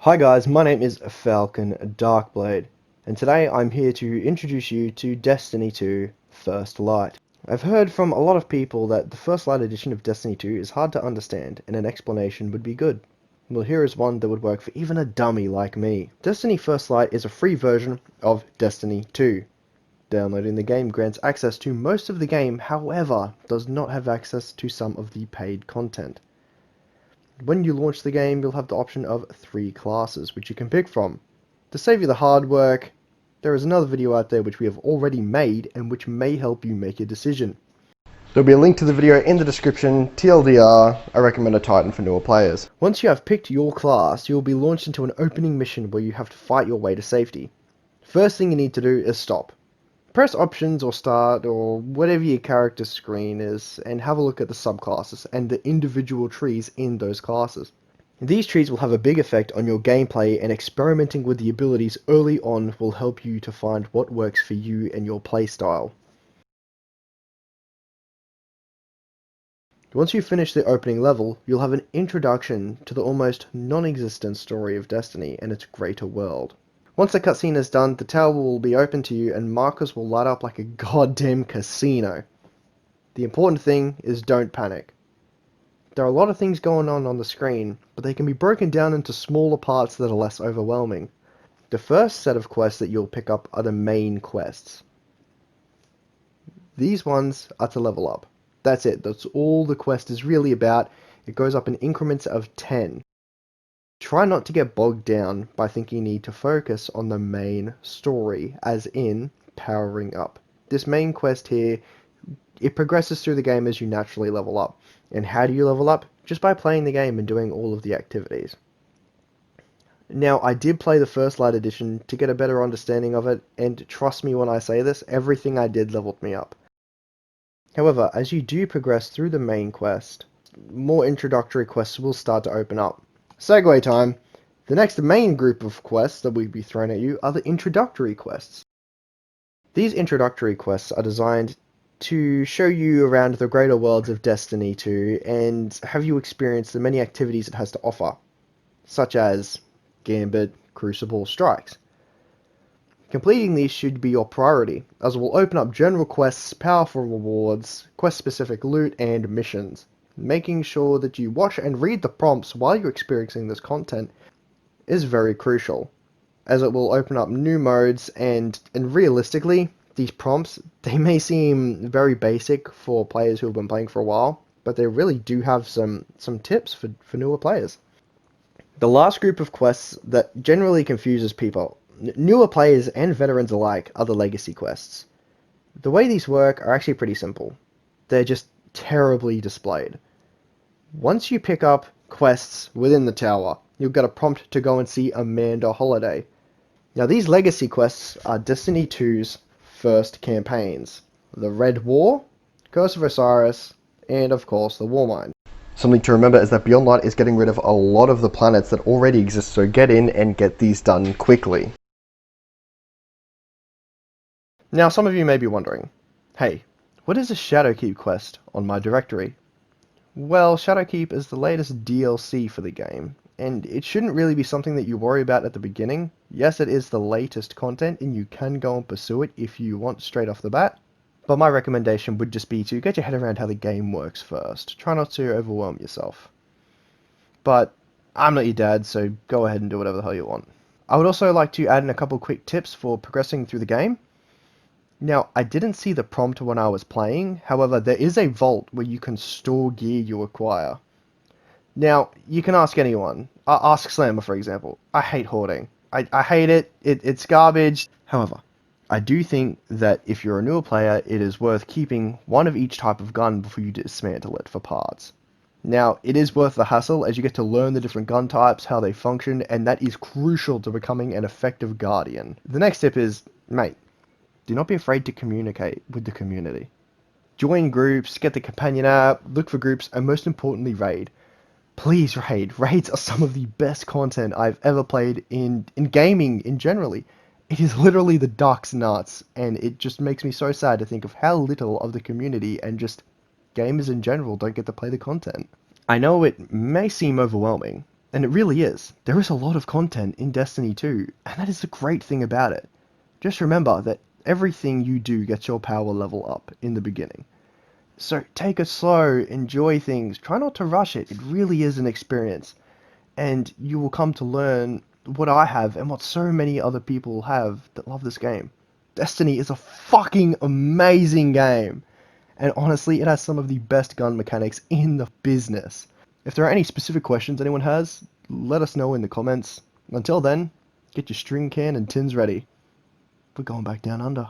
Hi guys, my name is Falcon Darkblade, and today I'm here to introduce you to Destiny 2 First Light. I've heard from a lot of people that the First Light edition of Destiny 2 is hard to understand, and an explanation would be good. Well, here is one that would work for even a dummy like me. Destiny First Light is a free version of Destiny 2. Downloading the game grants access to most of the game, however, does not have access to some of the paid content. When you launch the game, you'll have the option of 3 classes, which you can pick from. To save you the hard work, there is another video out there which we have already made and which may help you make a decision. There'll be a link to the video in the description. TLDR, I recommend a Titan for newer players. Once you have picked your class, you will be launched into an opening mission where you have to fight your way to safety. First thing you need to do is stop. Press options or start or whatever your character screen is and have a look at the subclasses and the individual trees in those classes. These trees will have a big effect on your gameplay, and experimenting with the abilities early on will help you to find what works for you and your playstyle. Once you finish the opening level, you'll have an introduction to the almost non-existent story of Destiny and its greater world. Once the cutscene is done, the tower will be open to you and markers will light up like a goddamn casino. The important thing is don't panic. There are a lot of things going on the screen, but they can be broken down into smaller parts that are less overwhelming. The first set of quests that you'll pick up are the main quests. These ones are to level up. That's it, that's all the quest is really about. It goes up in increments of 10. Try not to get bogged down by thinking you need to focus on the main story, as in powering up. This main quest here, it progresses through the game as you naturally level up. And how do you level up? Just by playing the game and doing all of the activities. Now, I did play the First Light edition to get a better understanding of it, and trust me when I say this, everything I did leveled me up. However, as you do progress through the main quest, more introductory quests will start to open up. Segue time. The next main group of quests that will be thrown at you are the introductory quests. These introductory quests are designed to show you around the greater worlds of Destiny 2 and have you experience the many activities it has to offer, such as Gambit, Crucible, Strikes. Completing these should be your priority, as it will open up general quests, powerful rewards, quest-specific loot, and missions. Making sure that you watch and read the prompts while you're experiencing this content is very crucial, as it will open up new modes, and realistically, these prompts, they may seem very basic for players who have been playing for a while, but they really do have some tips for newer players. The last group of quests that generally confuses people, newer players and veterans alike, are the legacy quests. The way these work are actually pretty simple. They're just terribly displayed. Once you pick up quests within the tower, you'll get a prompt to go and see Amanda Holiday. Now, these legacy quests are Destiny 2's first campaigns: the Red War, Curse of Osiris, and of course the Warmind. Something to remember is that Beyond Light is getting rid of a lot of the planets that already exist, so get in and get these done quickly. Now, some of you may be wondering, hey, what is a Shadowkeep quest on my directory? Well, Shadowkeep is the latest DLC for the game, and it shouldn't really be something that you worry about at the beginning. Yes, it is the latest content, and you can go and pursue it if you want straight off the bat, but my recommendation would just be to get your head around how the game works first. Try not to overwhelm yourself. But I'm not your dad, so go ahead and do whatever the hell you want. I would also like to add in a couple quick tips for progressing through the game. Now, I didn't see the prompt when I was playing, however, there is a vault where you can store gear you acquire. Now, you can ask anyone. Ask Slammer, for example. I hate hoarding. I hate it. It's garbage. However, I do think that if you're a newer player, it is worth keeping one of each type of gun before you dismantle it for parts. Now, it is worth the hassle as you get to learn the different gun types, how they function, and that is crucial to becoming an effective Guardian. The next tip is, mate, do not be afraid to communicate with the community. Join groups, get the companion app, look for groups, and most importantly, raid. Please raid. Raids are some of the best content I've ever played in gaming in generally. It is literally the duck's nuts, and it just makes me so sad to think of how little of the community and just gamers in general don't get to play the content. I know it may seem overwhelming, And it really is. There is a lot of content in Destiny 2, and that is the great thing about it. Just remember that everything you do gets your power level up in the beginning. So take it slow, enjoy things, try not to rush it. It really is an experience. And you will come to learn what I have and what so many other people have that love this game. Destiny is a fucking amazing game. And honestly, it has some of the best gun mechanics in the business. If there are any specific questions anyone has, let us know in the comments. Until then, get your string can and tins ready. We're going back down under.